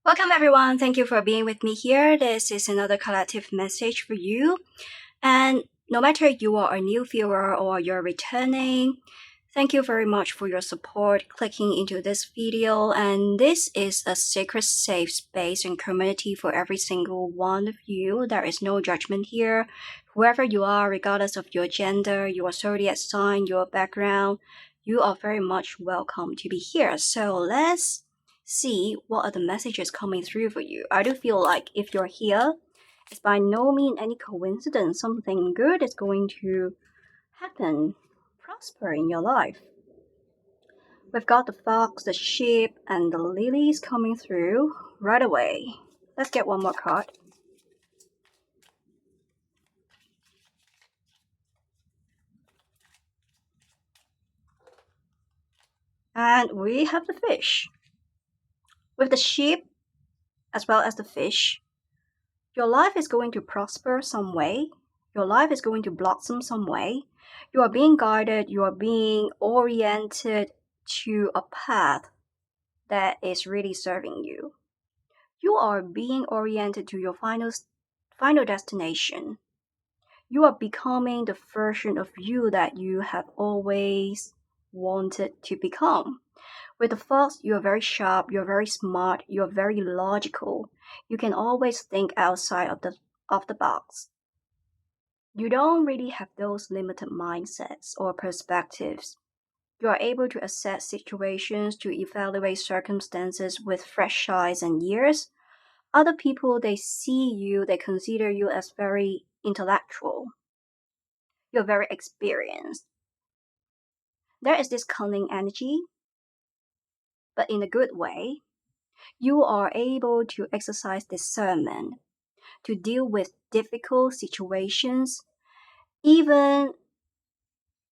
Welcome, everyone. Thank you for being with me here. This is another collective message for you. And no matter you are a new viewer or you're returning, thank you very much for your support clicking into this video. And this is a sacred, safe space and community for every single one of you. There is no judgment here. Whoever you are, regardless of your gender, your zodiac sign, your background, you are very much welcome to be here. So let's see what are the messages coming through for you. I do feel like if you're here, it's by no means any coincidence. Something good is going to happen, prosper in your life. We've got the fox, the sheep, and the lilies coming through right away. Let's get one more card. And we have the fish. With the sheep as well as the fish, your life is going to prosper some way. Your life is going to blossom some way. You are being guided, you are being oriented to a path that is really serving you. You are being oriented to your final destination. You are becoming the version of you that you have always wanted to become. With the fox, you're very sharp, you're very smart, you're very logical. You can always think outside of the box. You don't really have those limited mindsets or perspectives. You are able to assess situations, to evaluate circumstances with fresh eyes and ears. Other people, they see you, they consider you as very intellectual. You're very experienced. There is this cunning energy, but in a good way. You are able to exercise discernment, to deal with difficult situations. Even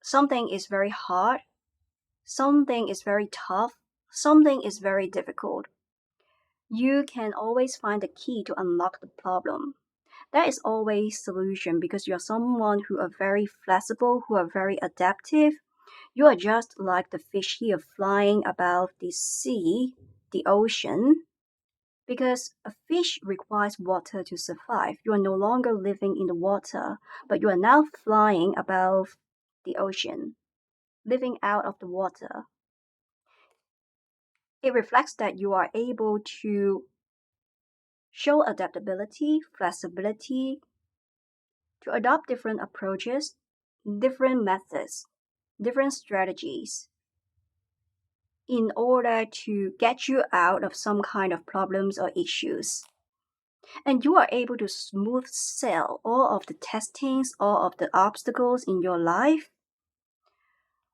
something is very hard, something is very tough, something is very difficult. You can always find the key to unlock the problem. There is always solution because you're someone who are very flexible, who are very adaptive. You are just like the fish here flying above the sea, the ocean. Because a fish requires water to survive. You are no longer living in the water, but you are now flying above the ocean, living out of the water. It reflects that you are able to show adaptability, flexibility, to adopt different approaches, different methods, different strategies in order to get you out of some kind of problems or issues. And you are able to smooth sail all of the testings, all of the obstacles in your life.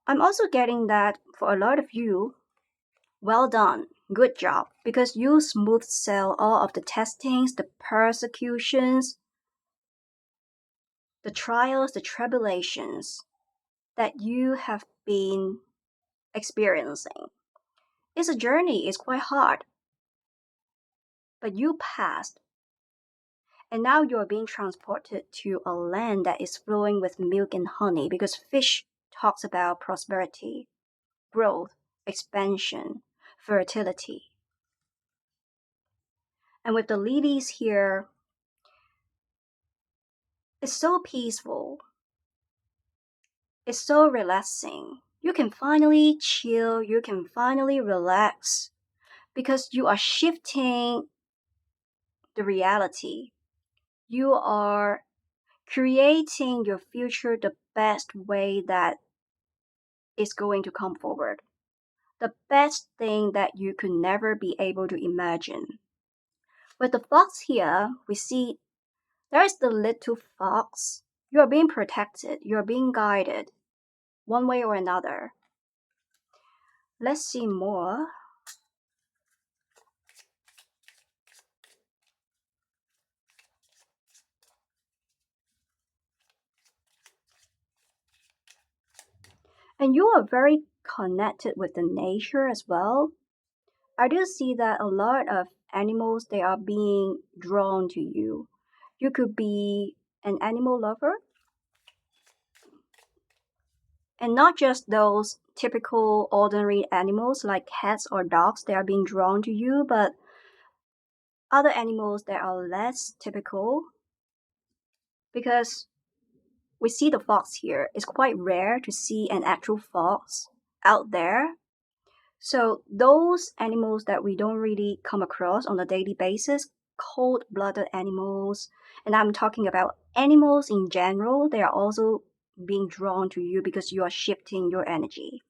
I'm also getting that for a lot of you, well done, good job, because you smooth sail all of the testings, the persecutions, the trials, the tribulations that you have been experiencing. It's a journey, it's quite hard, but you passed. And now you're being transported to a land that is flowing with milk and honey because fish talks about prosperity, growth, expansion, fertility. And with the lilies here, it's so peaceful. It's so relaxing. You can finally chill, you can finally relax because you are shifting the reality. You are creating your future the best way that is going to come forward. The best thing that you could never be able to imagine. With the fox here, we see there is the little fox. You are being protected, you are being guided, one way or another. Let's see more. And you are very connected with the nature as well. I do see that a lot of animals, they are being drawn to you. You could be an animal lover, and not just those typical ordinary animals like cats or dogs, they are being drawn to you, but other animals that are less typical, because we see the fox here. It's quite rare to see an actual fox out there. So those animals that we don't really come across on a daily basis, cold-blooded animals, and I'm talking about animals in general, they are also being drawn to you because you are shifting your energy.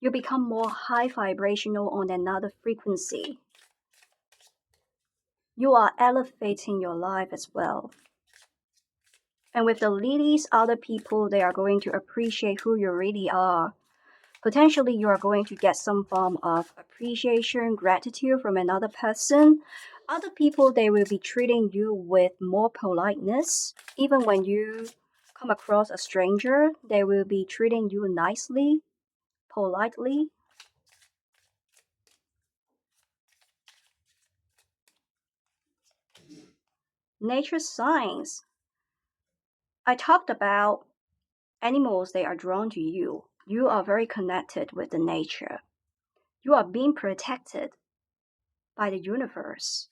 You become more high vibrational on another frequency. You are elevating your life as well. And with the lilies, other people, they are going to appreciate who you really are. Potentially, you are going to get some form of appreciation, gratitude from another person. Other people, they will be treating you with more politeness. Even when you come across a stranger, they will be treating you nicely, politely. Nature signs. I talked about animals, they are drawn to you. You are very connected with the nature. You are being protected by the universe.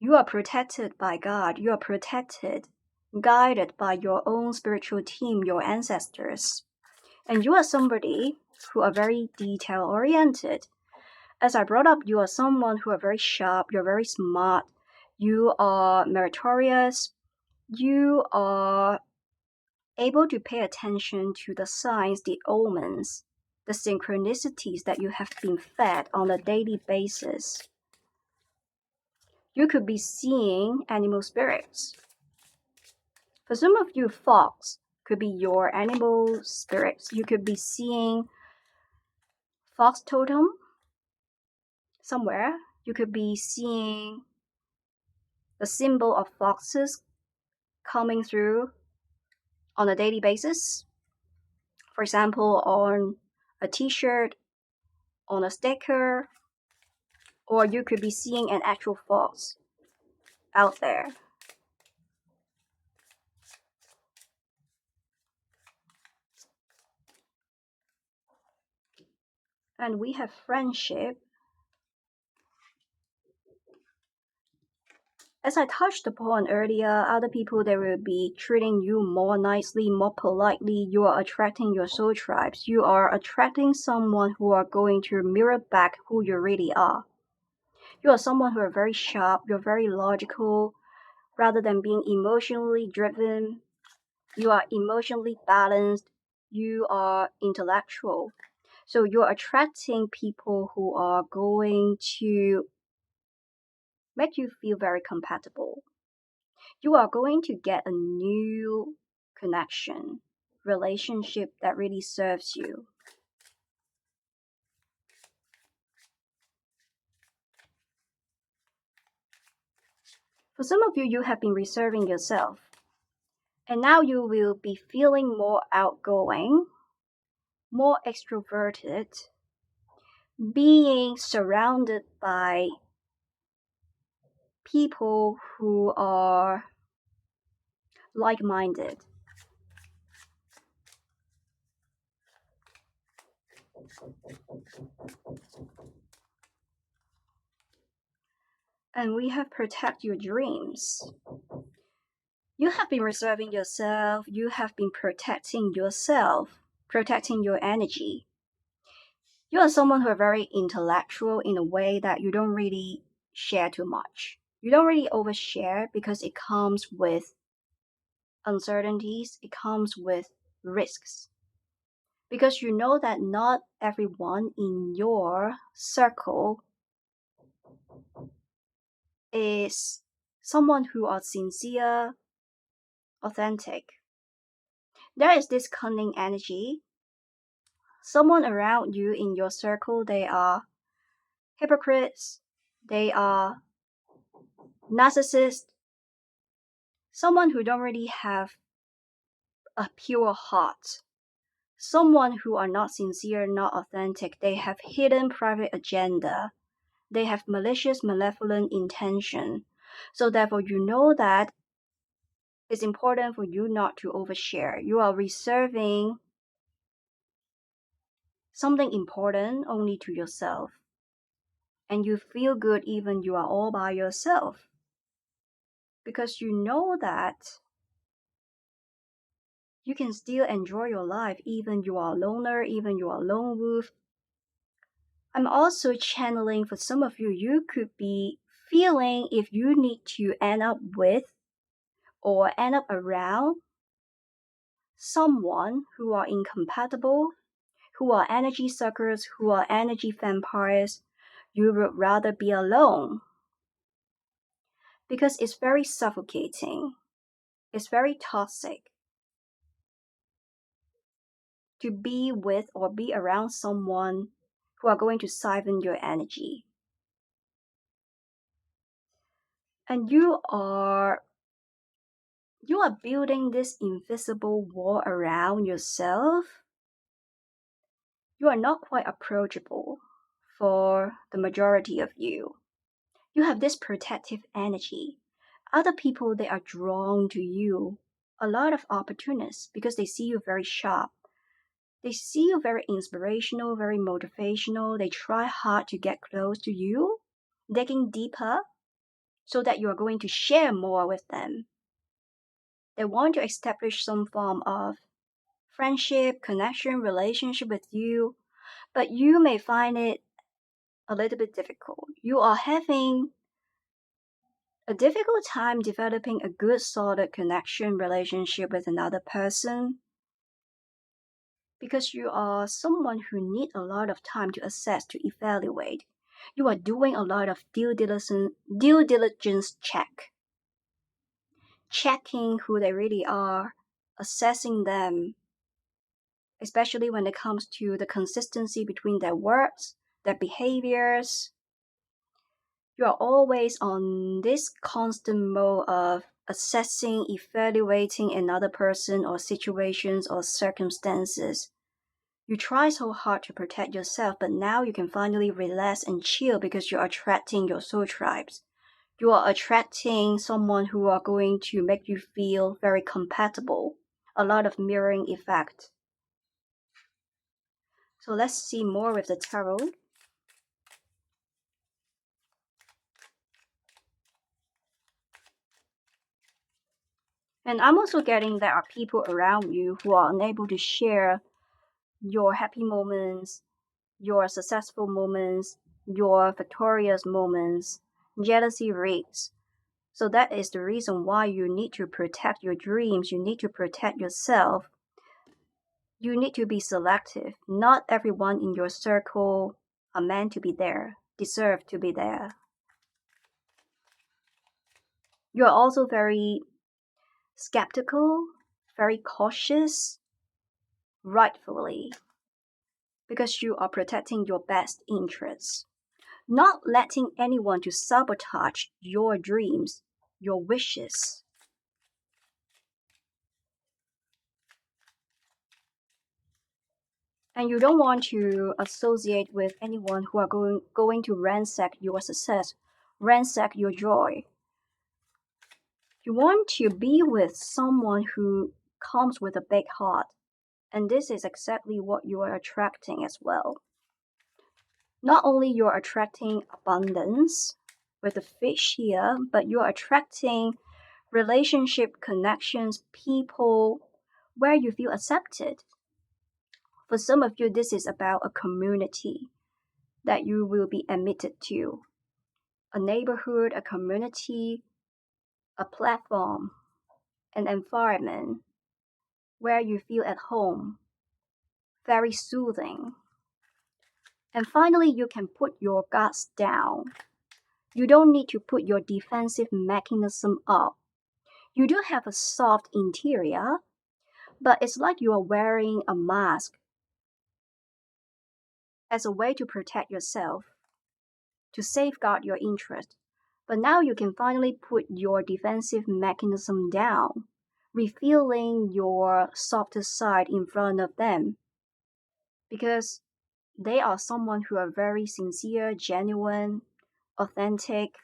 You are protected by God. You are protected, guided by your own spiritual team, your ancestors. And you are somebody who are very detail oriented. As I brought up, you are someone who are very sharp, you're very smart, you are meritorious, you are able to pay attention to the signs, the omens, the synchronicities that you have been fed on a daily basis. You could be seeing animal spirits. For some of you, fox could be your animal spirits. You could be seeing fox totem somewhere. You could be seeing the symbol of foxes coming through on a daily basis. For example, on a t-shirt, on a sticker, or you could be seeing an actual fox out there. And we have friendship. As I touched upon earlier, other people, they will be treating you more nicely, more politely. You are attracting your soul tribes. You are attracting someone who are going to mirror back who you really are. You are someone who are very sharp, you're very logical, rather than being emotionally driven. You are emotionally balanced, you are intellectual. So you're attracting people who are going to make you feel very compatible. You are going to get a new connection, relationship that really serves you. For some of you, you have been reserving yourself, and now you will be feeling more outgoing, more extroverted, being surrounded by people who are like-minded. And we have protect your dreams. You have been reserving yourself, you have been protecting yourself, protecting your energy. You are someone who are very intellectual in a way that you don't really share too much. You don't really overshare because it comes with uncertainties, it comes with risks. Because you know that not everyone in your circle is someone who are sincere, authentic. There is this cunning energy. Someone around you in your circle, they are hypocrites, they are narcissists, someone who don't really have a pure heart, someone who are not sincere, not authentic. They have hidden private agenda. They have malicious, malevolent intention. So therefore, you know that it's important for you not to overshare. You are reserving something important only to yourself. And you feel good even you are all by yourself. Because you know that you can still enjoy your life even you are a loner, even you are a lone wolf. I'm also channeling for some of you, you could be feeling if you need to end up with or end up around someone who are incompatible, who are energy suckers, who are energy vampires, you would rather be alone because it's very suffocating. It's very toxic to be with or be around someone who are going to siphon your energy. And you are building this invisible wall around yourself. You are not quite approachable for the majority of you. You have this protective energy. Other people, they are drawn to you. A lot of opportunists because they see you very sharp. They see you very inspirational, very motivational. They try hard to get close to you, digging deeper so that you are going to share more with them. They want to establish some form of friendship, connection, relationship with you, but you may find it a little bit difficult. You are having a difficult time developing a good, solid connection relationship with another person because you are someone who need a lot of time to assess, to evaluate. You are doing a lot of due diligence checking who they really are, assessing them, especially when it comes to the consistency between their words, their behaviors. You are always on this constant mode of assessing, evaluating another person or situations or circumstances. You try so hard to protect yourself, but now you can finally relax and chill because you are attracting your soul tribes. You are attracting someone who are going to make you feel very compatible. A lot of mirroring effect. So let's see more with the tarot. And I'm also getting there are people around you who are unable to share your happy moments, your successful moments, your victorious moments. Jealousy rates. So that is the reason why you need to protect your dreams. You need to protect yourself. You need to be selective. Not everyone in your circle are meant to be there, deserve to be there. You're also very skeptical, very cautious, rightfully, because you are protecting your best interests, not letting anyone to sabotage your dreams, your wishes. And you don't want to associate with anyone who are going to ransack your success, ransack your joy. You want to be with someone who comes with a big heart. And this is exactly what you are attracting as well. Not only you're attracting abundance with the fish here, but you're attracting relationship connections, people where you feel accepted. For some of you, this is about a community that you will be admitted to, a neighborhood, a community, a platform, an environment where you feel at home, very soothing. And finally, you can put your guards down. You don't need to put your defensive mechanism up. You do have a soft interior, but it's like you are wearing a mask as a way to protect yourself, to safeguard your interest. But now you can finally put your defensive mechanism down, revealing your softer side in front of them. Because they are someone who are very sincere, genuine, authentic.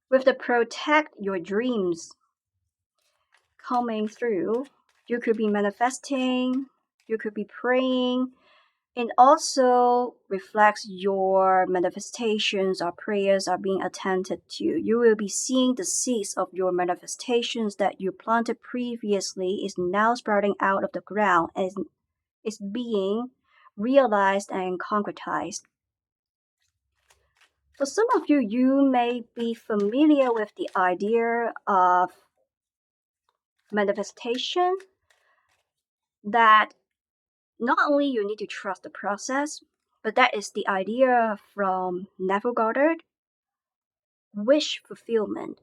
With the protect your dreams coming through, You could be manifesting, you could be praying. It also reflects your manifestations or prayers are being attended to. You will be seeing the seeds of your manifestations that you planted previously is now sprouting out of the ground and is being realized and concretized. For some of you, you may be familiar with the idea of manifestation, that not only you need to trust the process, but that is the idea from Neville Goddard, wish fulfillment.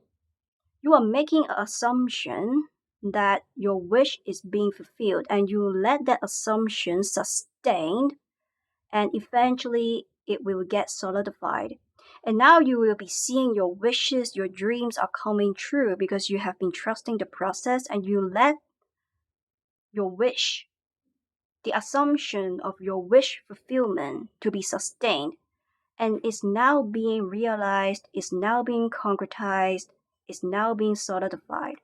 You are making an assumption that your wish is being fulfilled, and you let that assumption sustain, and eventually it will get solidified. And now you will be seeing your wishes, your dreams are coming true because you have been trusting the process and you let your wish, the assumption of your wish fulfillment to be sustained, and is now being realized, is now being concretized, is now being solidified.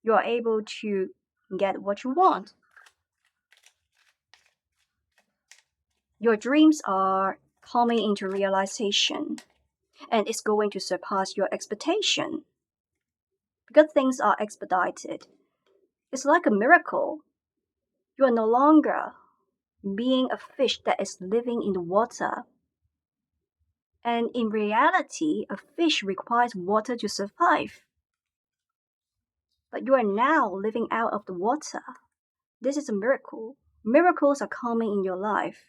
You are able to get what you want. Your dreams are coming into realization, and it's going to surpass your expectation because things are expedited. It's like a miracle. You are no longer being a fish that is living in the water. And in reality, a fish requires water to survive. But you are now living out of the water. This is a miracle. Miracles are coming in your life.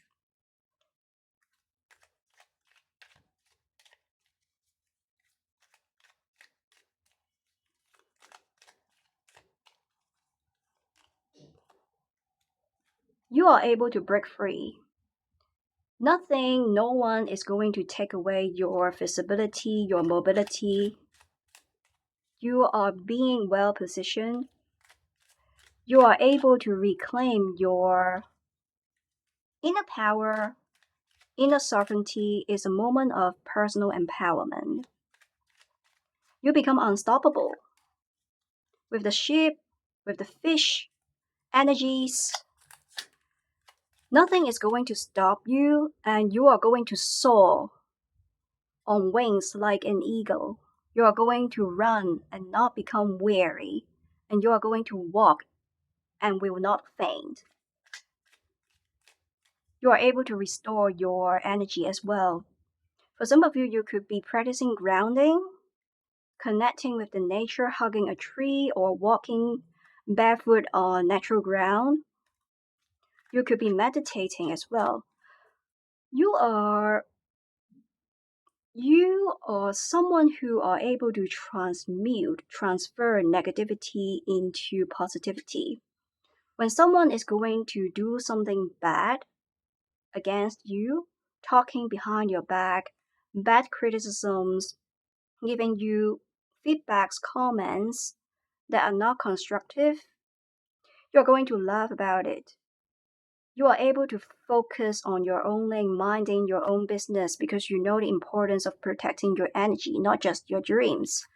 You are able to break free. Nothing, no one is going to take away your visibility, your mobility. You are being well positioned. You are able to reclaim your inner power. Inner sovereignty is a moment of personal empowerment. You become unstoppable. With the ship, with the fish, energies, nothing is going to stop you, and you are going to soar on wings like an eagle. You are going to run and not become weary, and you are going to walk and will not faint. You are able to restore your energy as well. For some of you, you could be practicing grounding, connecting with the nature, hugging a tree, or walking barefoot on natural ground. You could be meditating as well. You are someone who are able to transfer negativity into positivity. When someone is going to do something bad against you, talking behind your back, bad criticisms, giving you feedbacks, comments that are not constructive, you're going to laugh about it. You are able to focus on your own lane, minding your own business because you know the importance of protecting your energy, not just your dreams.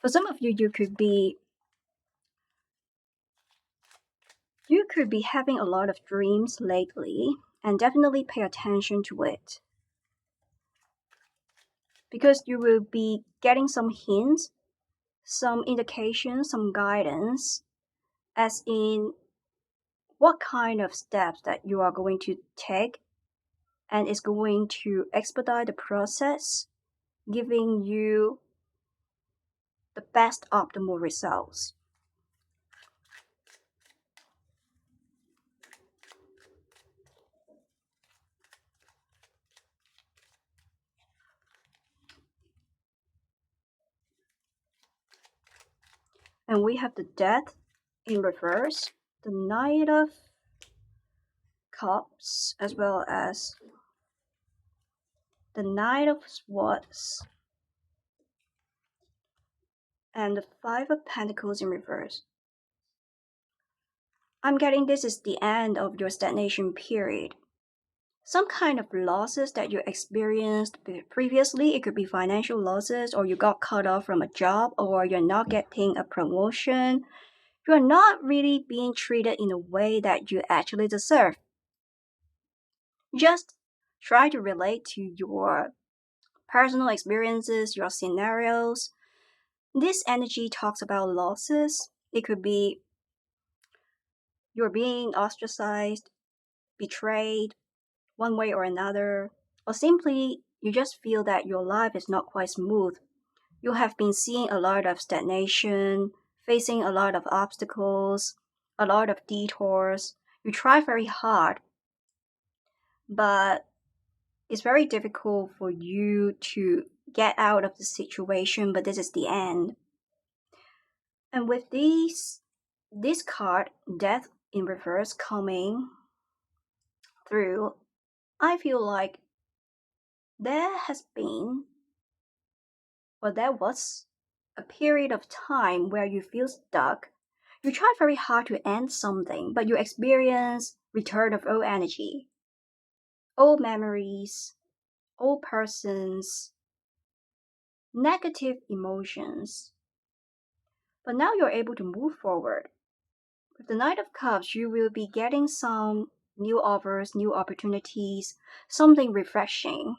For some of you, you could be having a lot of dreams lately, and definitely pay attention to it. Because you will be getting some hints, some indications, some guidance, as in what kind of steps that you are going to take, and is going to expedite the process, giving you the best optimal results. And we have the Death in reverse, the Knight of Cups, as well as the Knight of Swords, and the Five of Pentacles in reverse. I'm getting this is the end of your stagnation period. Some kind of losses that you experienced previously, it could be financial losses, or you got cut off from a job, or you're not getting a promotion, You're not really being treated in a way that you actually deserve. Just try to relate to your personal experiences, your scenarios. This energy talks about losses. It could be you're being ostracized, betrayed, one way or another, or simply you just feel that your life is not quite smooth. You have been seeing a lot of stagnation, facing a lot of obstacles, a lot of detours. You try very hard, but it's very difficult for you to get out of the situation, but this is the end. And with this card, Death in Reverse, coming through, I feel like there has been, or there was, a period of time where you feel stuck. You try very hard to end something, but you experience return of old energy, old memories, old persons, negative emotions. But now you're able to move forward. With the Knight of Cups, you will be getting some new offers, new opportunities, something refreshing,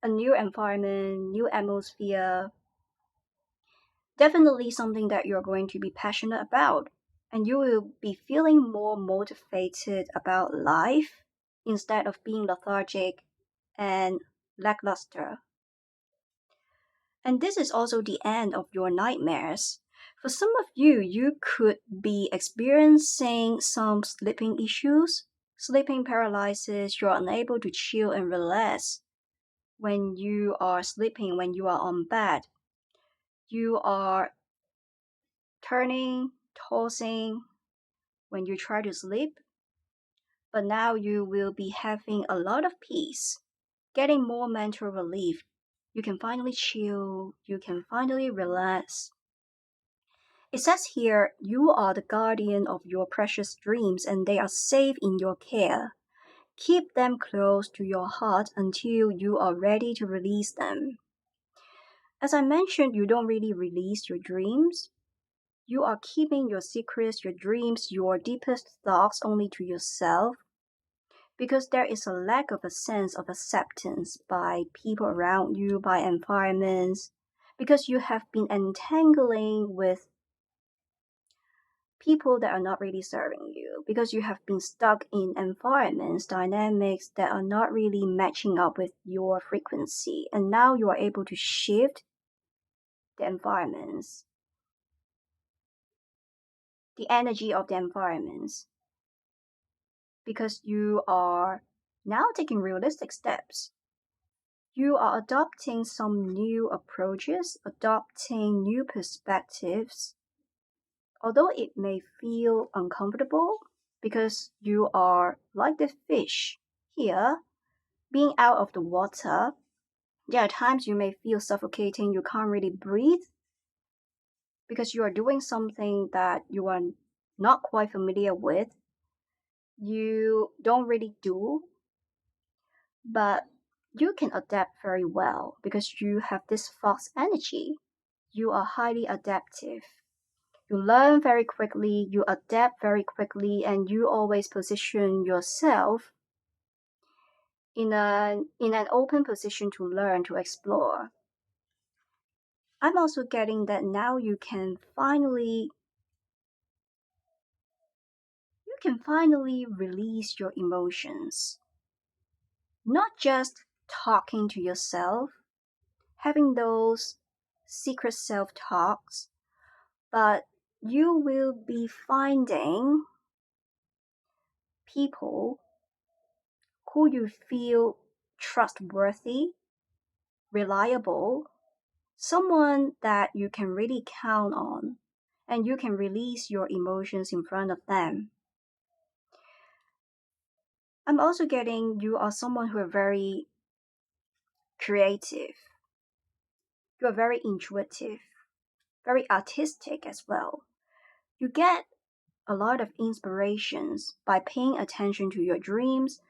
a new environment, new atmosphere, definitely something that you're going to be passionate about. And you will be feeling more motivated about life instead of being lethargic and lackluster. And this is also the end of your nightmares. For some of you, you could be experiencing some sleeping issues, sleeping paralysis, you're unable to chill and relax when you are sleeping, when you are on bed. You are turning, tossing when you try to sleep, but now you will be having a lot of peace, getting more mental relief. You can finally chill, you can finally relax. It says here, you are the guardian of your precious dreams and they are safe in your care. Keep them close to your heart until you are ready to release them. As I mentioned, you don't really release your dreams. You are keeping your secrets, your dreams, your deepest thoughts only to yourself because there is a lack of a sense of acceptance by people around you, by environments, because you have been entangling with people that are not really serving you, because you have been stuck in environments, dynamics that are not really matching up with your frequency. And now you are able to shift the environments, the energy of the environments, because you are now taking realistic steps. You are adopting some new approaches, adopting new perspectives, although it may feel uncomfortable because you are like the fish here, being out of the water. There are times you may feel suffocating, you can't really breathe because you are doing something that you are not quite familiar with. You don't really do, but you can adapt very well because you have this fox energy. You are highly adaptive. You learn very quickly, you adapt very quickly, and you always position yourself in an open position to learn, to explore. I'm also getting that now you can finally release your emotions. Not just talking to yourself, having those secret self-talks, but you will be finding people who you feel trustworthy, reliable, someone that you can really count on, and you can release your emotions in front of them. I'm also getting you are someone who are very creative, you are very intuitive, very artistic as well. You get a lot of inspirations by paying attention to your dreams,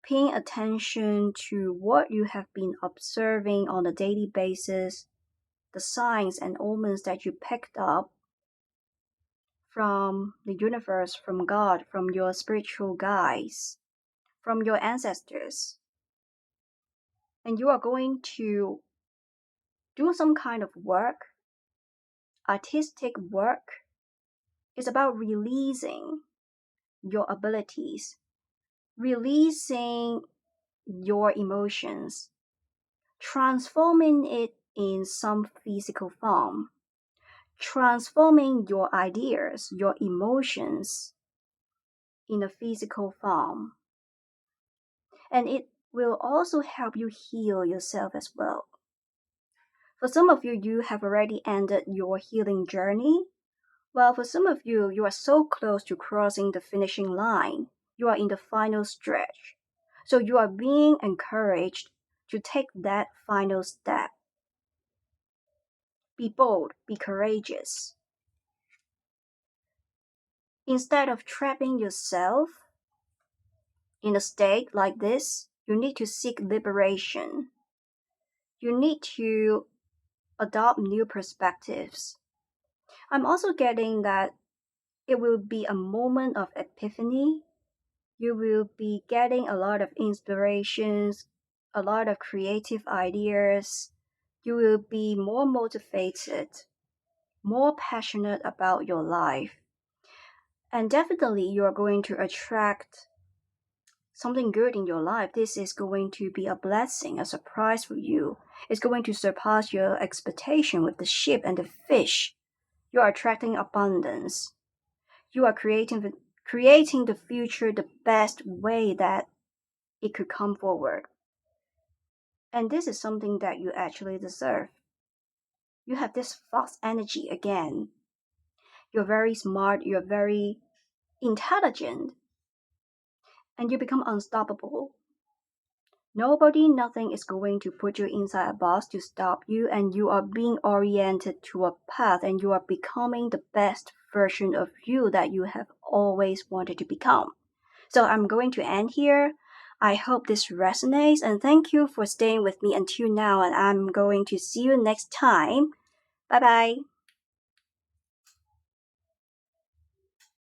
paying attention to what you have been observing on a daily basis, the signs and omens that you picked up, from the universe, from God, from your spiritual guides, from your ancestors. And you are going to do some kind of work, artistic work. It's about releasing your abilities, releasing your emotions, transforming it in some physical form, transforming your ideas, your emotions in a physical form. And it will also help you heal yourself as well. For some of you, you have already ended your healing journey. While for some of you, you are so close to crossing the finishing line. You are in the final stretch. So you are being encouraged to take that final step. Be bold, be courageous. Instead of trapping yourself in a state like this, you need to seek liberation. You need to adopt new perspectives. I'm also getting that it will be a moment of epiphany. You will be getting a lot of inspirations, a lot of creative ideas. You will be more motivated, more passionate about your life. And definitely you are going to attract something good in your life. This is going to be a blessing, a surprise for you. It's going to surpass your expectation with the ship and the fish. You are attracting abundance. You are creating the future the best way that it could come forward. And this is something that you actually deserve. You have this fox energy again. You're very smart, you're very intelligent, and you become unstoppable. Nobody, nothing is going to put you inside a box to stop you, and you are being oriented to a path, and you are becoming the best version of you that you have always wanted to become. So I'm going to end here. I hope this resonates, and thank you for staying with me until now, and I'm going to see you next time. Bye bye.